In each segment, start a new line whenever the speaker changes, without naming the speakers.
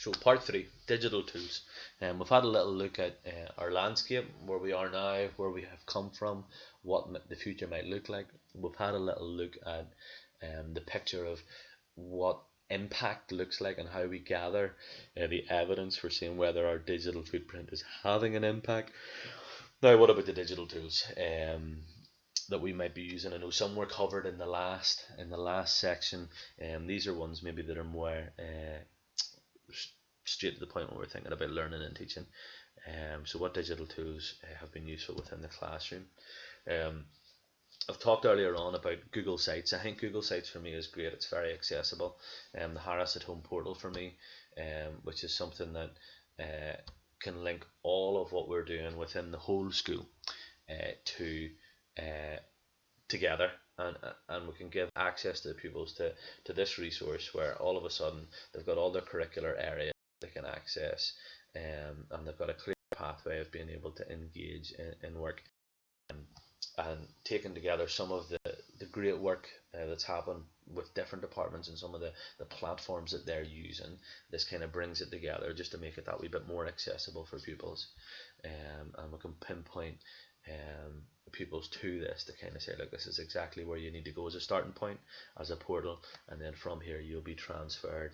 So part three, digital tools. We've had a little look at our landscape, where we are now, where we have come from, what the future might look like. We've had a little look at the picture of what impact looks like and how we gather the evidence for seeing whether our digital footprint is having an impact. Now, what about the digital tools that we might be using? I know some were covered in the last section, and these are ones maybe that are more straight to the point when we're thinking about learning and teaching. So what digital tools have been useful within the classroom? I've talked earlier on about Google Sites. I think Google Sites for me is great. It's very accessible. The Harris at Home portal for me, which is something that can link all of what we're doing within the whole school to together, and we can give access to the pupils to this resource where all of a sudden they've got all their curricular areas they can access, and they've got a clear pathway of being able to engage in work, and taking together some of the great work that's happened with different departments and some of the platforms that they're using. This kind of brings it together just to make it that wee bit more accessible for pupils, and we can pinpoint pupils to this to kind of say, look, this is exactly where you need to go as a starting point, as a portal, and then from here you'll be transferred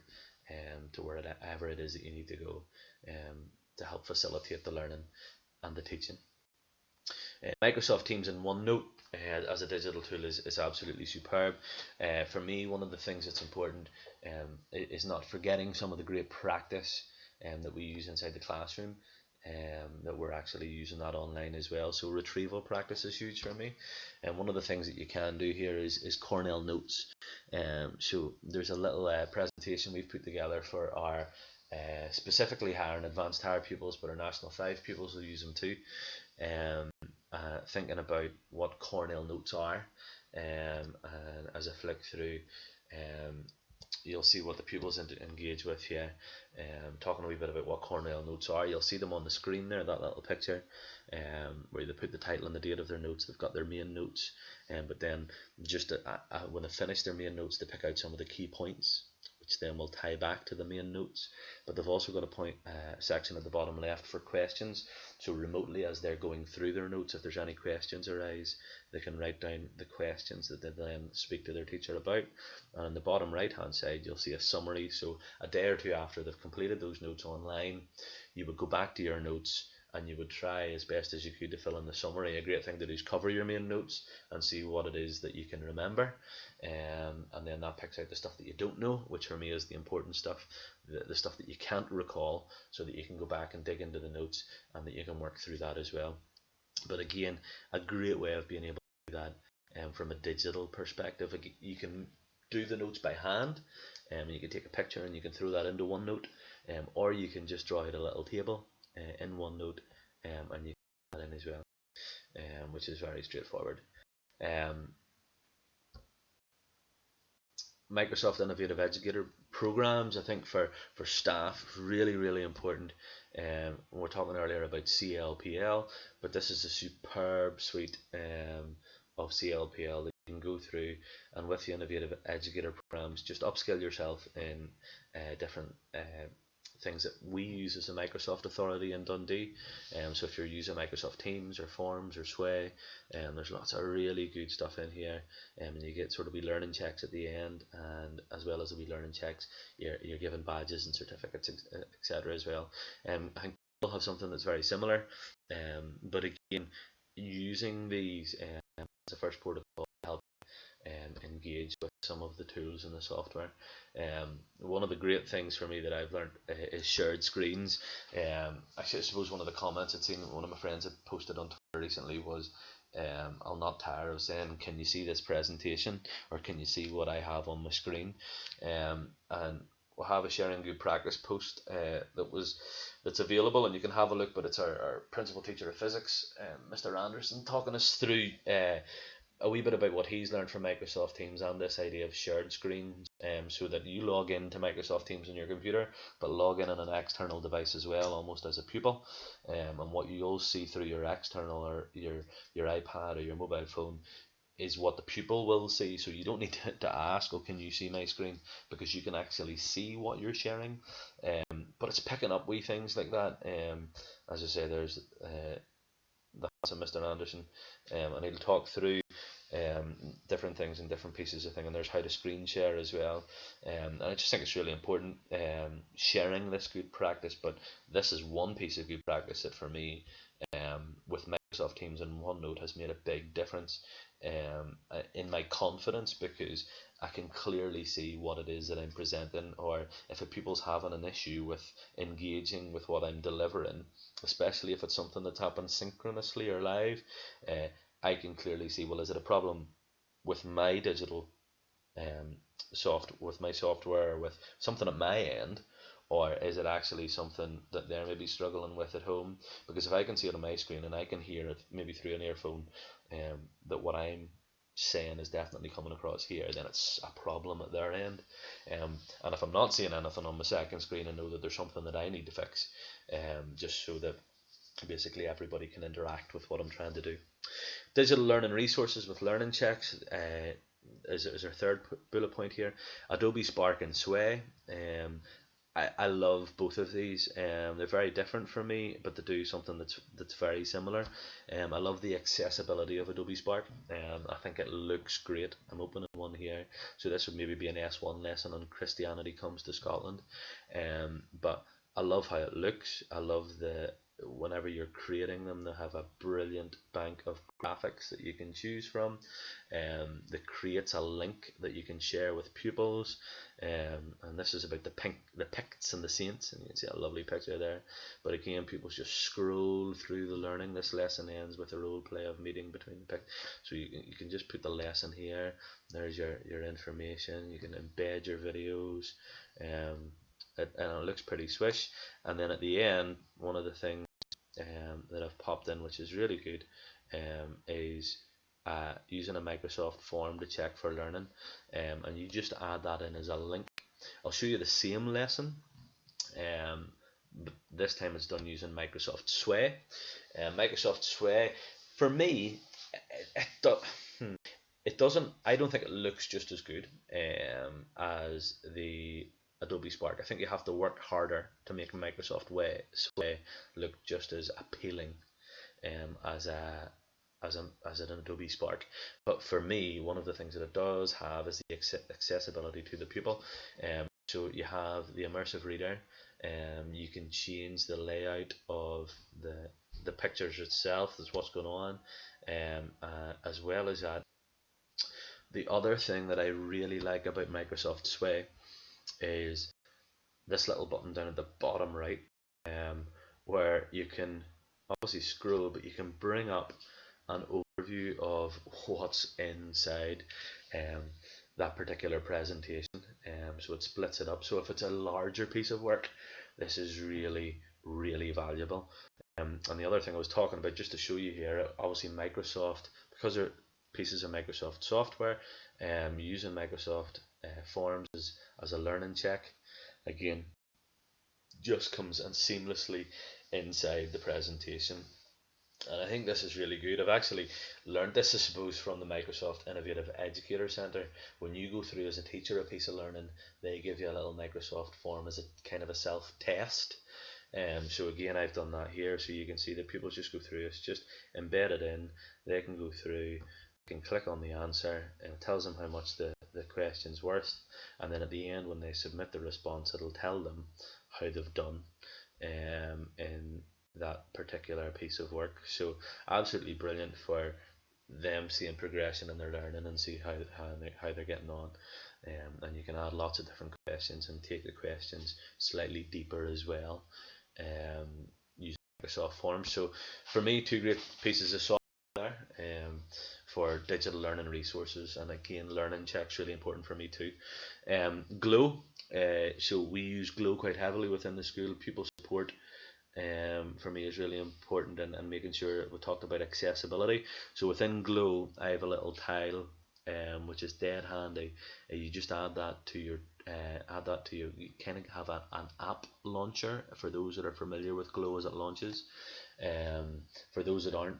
to wherever it is that you need to go to help facilitate the learning and the teaching. Microsoft Teams and OneNote as a digital tool is absolutely superb. For me, one of the things that's important is not forgetting some of the great practice that we use inside the classroom, that we're actually using that online as well. So retrieval practice is huge for me, and one of the things that you can do here is Cornell Notes. So there's a little presentation we've put together for our specifically higher and advanced higher pupils, but our National 5 pupils will use them too. Thinking about what Cornell Notes are, and as I flick through, you'll see what the pupils engage with here. Talking a wee bit about what Cornell Notes are, you'll see them on the screen there, that little picture, where they put the title and the date of their notes. They've got their main notes, but then just when they finish their main notes, they pick out some of the key points, which then will tie back to the main notes. But they've also got a section at the bottom left for questions. So remotely, as they're going through their notes, if there's any questions arise, they can write down the questions that they then speak to their teacher about. And on the bottom right hand side, you'll see a summary. So a day or two after they've completed those notes online, you would go back to your notes and you would try as best as you could to fill in the summary. A great thing to do is cover your main notes and see what it is that you can remember, and then that picks out the stuff that you don't know, which for me is the important stuff, the stuff that you can't recall, so that you can go back and dig into the notes and that you can work through that as well. But again, a great way of being able to do that from a digital perspective. You can do the notes by hand, and you can take a picture and you can throw that into OneNote, or you can just draw out a little table in OneNote, and you can put that in as well, which is very straightforward. Microsoft Innovative Educator programs, I think for staff, really important. We were talking earlier about CLPL, but this is a superb suite of CLPL that you can go through, and with the Innovative Educator programs, just upskill yourself in different things that we use as a Microsoft authority in Dundee. So if you're using Microsoft Teams or Forms or Sway, there's lots of really good stuff in here, and you get sort of wee learning checks at the end, and as well as the wee learning checks, you're given badges and certificates, etc. as well. I think we'll have something that's very similar, but again, using these as a first protocol to help engage with some of the tools in the software. One of the great things for me that I've learned is shared screens. I suppose one of the comments I'd seen one of my friends had posted on Twitter recently was, I'll not tire of saying, can you see this presentation, or can you see what I have on my screen? And we'll have a sharing good practice post that's available, and you can have a look, but it's our principal teacher of physics, Mr. Anderson, talking us through a wee bit about what he's learned from Microsoft Teams and this idea of shared screens, so that you log into Microsoft Teams on your computer, but log in on an external device as well, almost as a pupil, and what you'll see through your external or your iPad or your mobile phone is what the pupil will see. So you don't need to ask, oh, can you see my screen, because you can actually see what you're sharing, but it's picking up wee things like that. As I say, there's the handsome Mr. Anderson, and he'll talk through different things and different pieces of thing, and there's how to screen share as well. And I just think it's really important, sharing this good practice. But this is one piece of good practice that for me, with Microsoft Teams and OneNote, has made a big difference in my confidence, because I can clearly see what it is that I'm presenting, or if a people's having an issue with engaging with what I'm delivering, especially if it's something that's happened synchronously or live. I can clearly see, well, is it a problem with my digital with my software, with something at my end, or is it actually something that they're maybe struggling with at home? Because if I can see it on my screen and I can hear it maybe through an earphone, that what I'm saying is definitely coming across here, then it's a problem at their end. And if I'm not seeing anything on my second screen, I know that there's something that I need to fix, just so that basically everybody can interact with what I'm trying to do. Digital learning resources with learning checks is our third bullet point here. Adobe Spark and Sway. I love both of these. They're very different for me, but they do something that's very similar. I love the accessibility of Adobe Spark. I think it looks great. I'm opening one here, so this would maybe be an S1 lesson on Christianity Comes to Scotland. But I love how it looks. I love whenever you're creating them, they have a brilliant bank of graphics that you can choose from. That creates a link that you can share with pupils. And this is about the Picts and the Saints, and you can see a lovely picture there. But again, pupils just scroll through the learning. This lesson ends with a role play of meeting between the Picts. So you can just put the lesson here. There's your information. You can embed your videos. And it looks pretty swish. And then at the end, one of the things that I've popped in, which is really good, is using a Microsoft form to check for learning, and you just add that in as a link. I'll show you the same lesson, but this time it's done using Microsoft Sway. Microsoft Sway, for me, it doesn't. I don't think it looks just as good as the Adobe Spark. I think you have to work harder to make Microsoft Sway look just as appealing as an Adobe Spark. But for me, one of the things that it does have is the accessibility to the pupil. So you have the immersive reader. You can change the layout of the pictures itself. That's what's going on. As well as that, the other thing that I really like about Microsoft Sway is this little button down at the bottom right, where you can obviously scroll, but you can bring up an overview of what's inside that particular presentation. So it splits it up. So if it's a larger piece of work, this is really, really valuable. And the other thing I was talking about, just to show you here, obviously Microsoft, because they're pieces of Microsoft software, using Microsoft Forms as a learning check, again, just comes in seamlessly inside the presentation. And I think this is really good. I've actually learned this, I suppose, from the Microsoft Innovative Educator Center. When you go through as a teacher a piece of learning, they give you a little Microsoft form as a kind of a self-test. So again, I've done that here, so you can see that people just go through. It's just embedded in. They can go through, can click on the answer, and it tells them how much the question's worth. And then at the end, when they submit the response, it'll tell them how they've done in that particular piece of work. So absolutely brilliant for them seeing progression in their learning and see how they're getting on. And you can add lots of different questions and take the questions slightly deeper as well, using Microsoft Forms. So for me, two great pieces of software there for digital learning resources, and again, learning checks really important for me too. Glow, so we use Glow quite heavily within the school. Pupil support for me is really important, and making sure we talked about accessibility. So within Glow, I have a little tile which is dead handy. You just add that to your you kind of have an app launcher for those that are familiar with Glow as it launches. For those that aren't,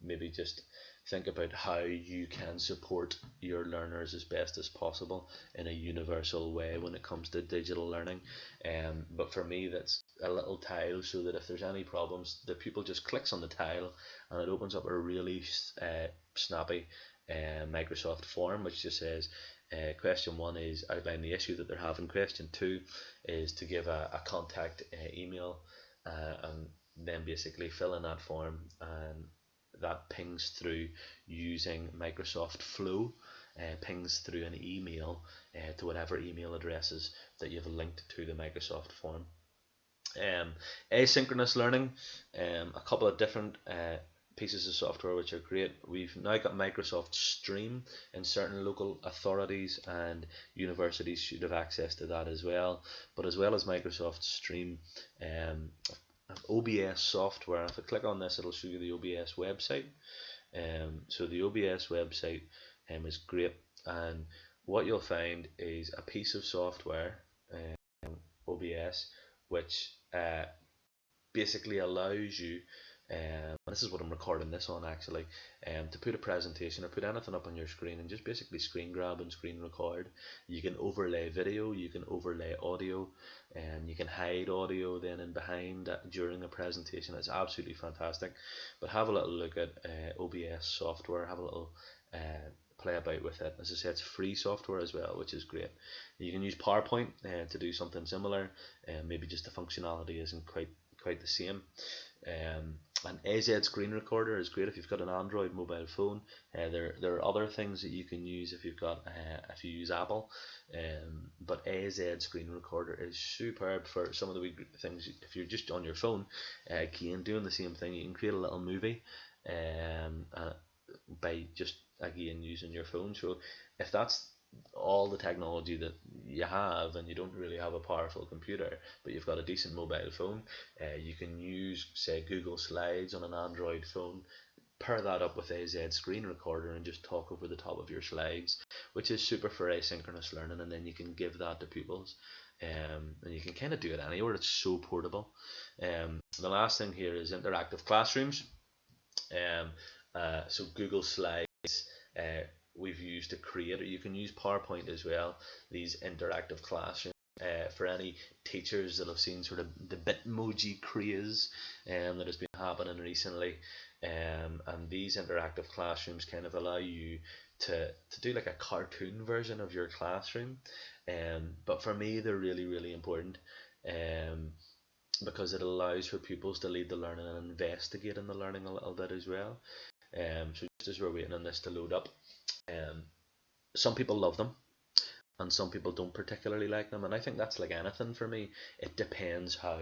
maybe just think about how you can support your learners as best as possible in a universal way when it comes to digital learning. But for me, that's a little tile, so that if there's any problems, the pupil just clicks on the tile and it opens up a really snappy Microsoft form, which just says, question 1 is outline the issue that they're having. Question 2 is to give a contact email, and then basically fill in that form, and that pings through using Microsoft Flow, pings through an email to whatever email addresses that you've linked to the Microsoft form. Asynchronous learning, a couple of different pieces of software which are great. We've now got Microsoft Stream, and certain local authorities and universities should have access to that as well. But as well as Microsoft Stream, OBS software. If I click on this, it'll show you the OBS website. So the OBS website is great, and what you'll find is a piece of software, OBS, which basically allows you, this is what I'm recording this on actually, to put a presentation or put anything up on your screen and just basically screen grab and screen record. You can overlay video, you can overlay audio, and you can hide audio then in behind during a presentation. It's absolutely fantastic. But have a little look at OBS software, have a little play about with it. As I said, it's free software as well, which is great. You can use PowerPoint to do something similar, maybe just the functionality isn't quite the same. An AZ screen recorder is great if you've got an Android mobile phone. There are other things that you can use if if you use Apple, but AZ screen recorder is superb for some of the things. If you're just on your phone, again doing the same thing, you can create a little movie by just again using your phone. So if that's all the technology that you have and you don't really have a powerful computer but you've got a decent mobile phone, you can use, say, Google Slides on an Android phone, pair that up with AZ screen recorder and just talk over the top of your slides, which is super for asynchronous learning. And then you can give that to pupils, and you can kind of do it anywhere. It's so portable. The last thing here is interactive classrooms. So Google Slides, we've used to create, or you can use PowerPoint as well, these interactive classrooms. For any teachers that have seen sort of the Bitmoji craze that has been happening recently, and these interactive classrooms kind of allow you to do like a cartoon version of your classroom, but for me they're really important, because it allows for pupils to lead the learning and investigate in the learning a little bit as well. So just as we're waiting on this to load up, some people love them and some people don't particularly like them, and I think that's like anything for me. It depends how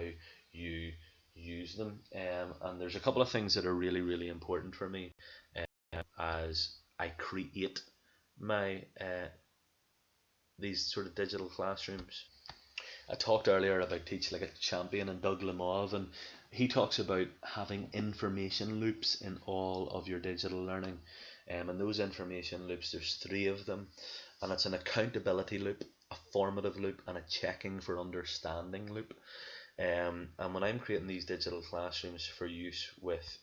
you use them, and there's a couple of things that are really important for me as I create my these sort of digital classrooms. I talked earlier about Teach Like a Champion and Doug Lemov, and he talks about having information loops in all of your digital learning. And those information loops, there's 3 of them, and it's an accountability loop, a formative loop, and a checking for understanding loop. And when I'm creating these digital classrooms for use with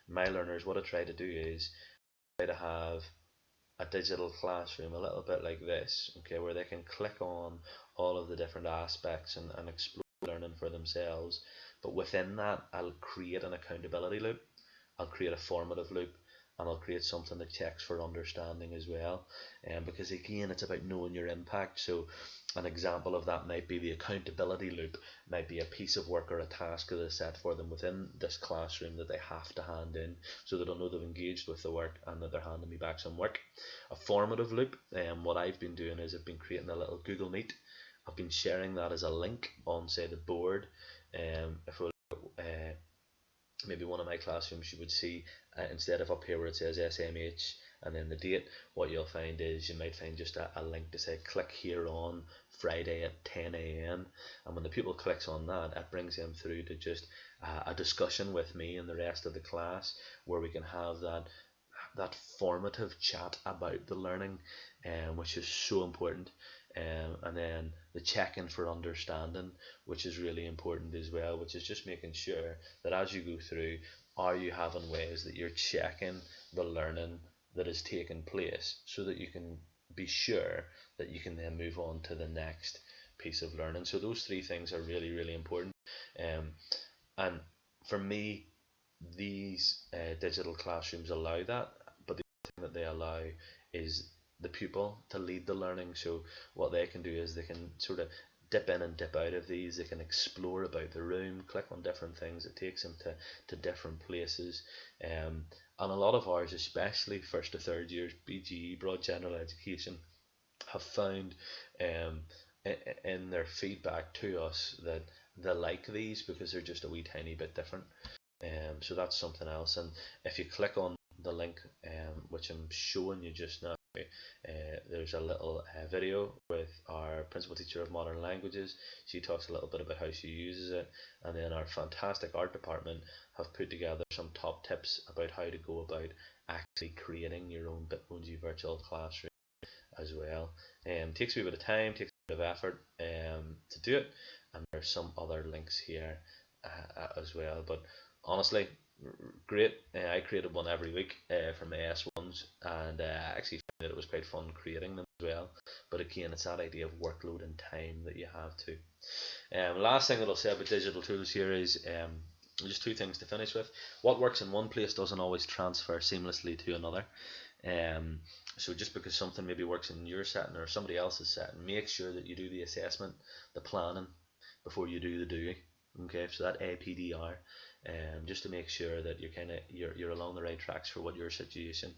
my learners, what I try to do is try to have a digital classroom a little bit like this, okay, where they can click on all of the different aspects and explore learning for themselves. But within that, I'll create an accountability loop, I'll create a formative loop, and I'll create something that checks for understanding as well. Because again, it's about knowing your impact. So an example of that might be the accountability loop, might be a piece of work or a task that is set for them within this classroom that they have to hand in, so that they'll know they've engaged with the work and that they're handing me back some work. A formative loop, what I've been doing is I've been creating a little Google Meet. I've been sharing that as a link on, say, the board. If we maybe one of my classrooms, you would see instead of up here where it says SMH and then the date, what you'll find is you might find just a link to say click here on Friday at 10 a.m. and when the pupil clicks on that, it brings them through to just a discussion with me and the rest of the class, where we can have that formative chat about the learning, which is so important. And then the check-in for understanding, which is really important as well, which is just making sure that as you go through, are you having ways that you're checking the learning that is taking place so that you can be sure that you can then move on to the next piece of learning. So those three things are really, really important. Um, and for me, these digital classrooms allow that, but the thing that they allow is the pupil to lead the learning. So what they can do is they can sort of dip in and dip out of these. They can explore about the room, click on different things. It takes them to different places. And a lot of ours, especially first to third years, BGE, Broad General Education, have found um, in their feedback to us that they like these because they're just a wee tiny bit different. So that's something else. And if you click on the link, which I'm showing you just now, there's a little video with our principal teacher of modern languages. She talks a little bit about how she uses it, and then our fantastic art department have put together some top tips about how to go about actually creating your own Bitmoji virtual classroom as well. Takes a wee bit of time, takes a bit of effort to do it, and there's some other links here as well. But honestly, great. I created one every week for my S1s, and I actually found that it was quite fun creating them as well. But again, it's that idea of workload and time that you have to. Last thing that I'll say about digital tools here is just two things to finish with. What works in one place doesn't always transfer seamlessly to another. So just because something maybe works in your setting or somebody else's setting, make sure that you do the assessment, the planning, before you do the doing. Okay, so that APDR, just to make sure that you're along the right tracks for what your situation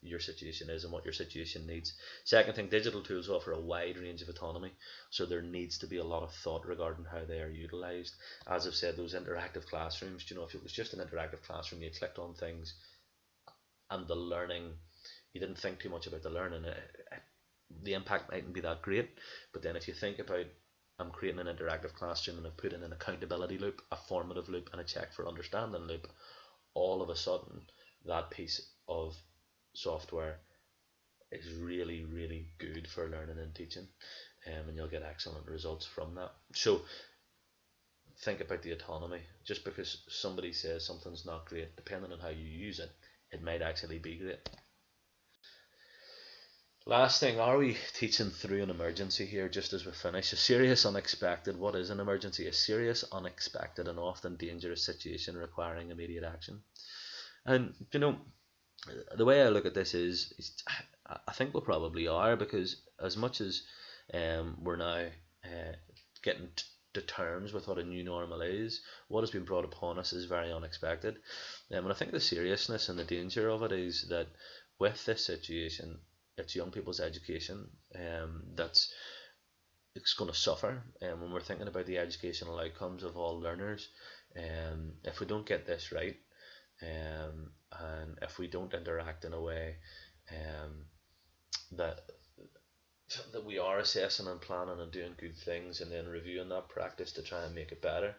is and what your situation needs. Second thing, digital tools offer a wide range of autonomy, so there needs to be a lot of thought regarding how they are utilized. As I've said, those interactive classrooms, if it was just an interactive classroom, you clicked on things and the learning, you didn't think too much about the learning, the impact mightn't be that great. But then if you think about, I'm creating an interactive classroom and I've put in an accountability loop, a formative loop, and a check for understanding loop, all of a sudden that piece of software is really, really good for learning and teaching, and you'll get excellent results from that. So think about the autonomy. Just because somebody says something's not great, depending on how you use it, it might actually be great. Last thing, are we teaching through an emergency here just as we finish? A serious, unexpected, what is an emergency? A serious, unexpected, and often dangerous situation requiring immediate action. And the way I look at this is I think we probably are, because as much as we're now getting to terms with what a new normal is, what has been brought upon us is very unexpected. And I think the seriousness and the danger of it is that with this situation, it's young people's education that's it's going to suffer. And when we're thinking about the educational outcomes of all learners, if we don't get this right, and if we don't interact in a way that we are assessing and planning and doing good things and then reviewing that practice to try and make it better,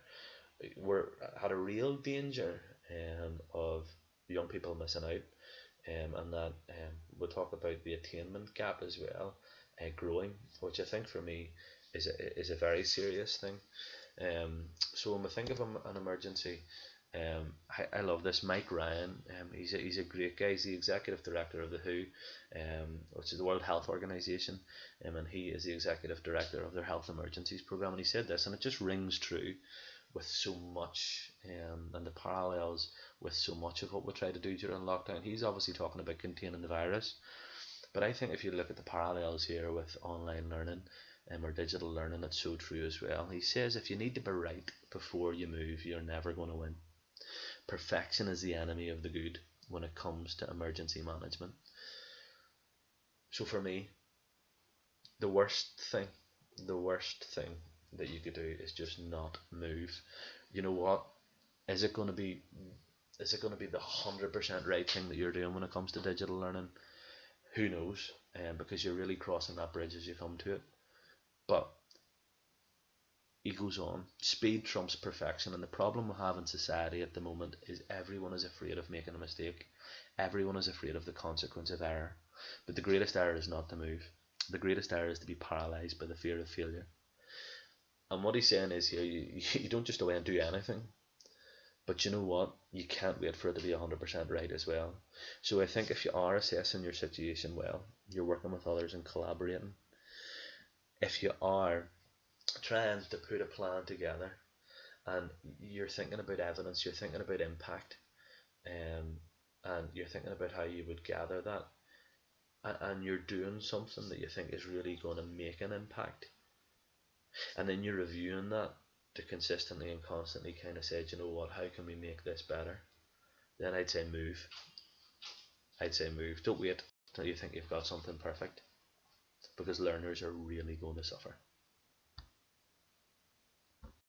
we're at a real danger of young people missing out. And that we'll talk about the attainment gap as well, growing, which I think for me is a very serious thing. So when we think of an emergency, I love this. Mike Ryan, he's a great guy. He's the executive director of the WHO, which is the World Health Organization, and he is the executive director of their Health Emergencies Program. And he said this, and it just rings true with so much, and the parallels with so much of what we try to do during lockdown. He's obviously talking about containing the virus, but I think if you look at the parallels here with online learning or digital learning, it's so true as well. He says if you need to be right before you move, you're never going to win. Perfection is the enemy of the good when it comes to emergency management. So for me, the worst thing that you could do is just not move. You know what? Is it going to be the 100% right thing that you're doing when it comes to digital learning? Who knows? Because you're really crossing that bridge as you come to it. But he goes on, speed trumps perfection, and the problem we have in society at the moment is everyone is afraid of making a mistake. Everyone is afraid of the consequence of error. But the greatest error is not to move. The greatest error is to be paralysed by the fear of failure. And what he's saying is here, you don't just go away and do anything, But you know what? You can't wait for it to be 100% right as well. So I think if you are assessing your situation well, you're working with others and collaborating. If you are trying to put a plan together and you're thinking about evidence, you're thinking about impact, and you're thinking about how you would gather that, and you're doing something that you think is really going to make an impact, and then you're reviewing that to consistently and constantly kind of say, you know what, how can we make this better? Then I'd say move. I'd say move. Don't wait till you think you've got something perfect, because learners are really going to suffer.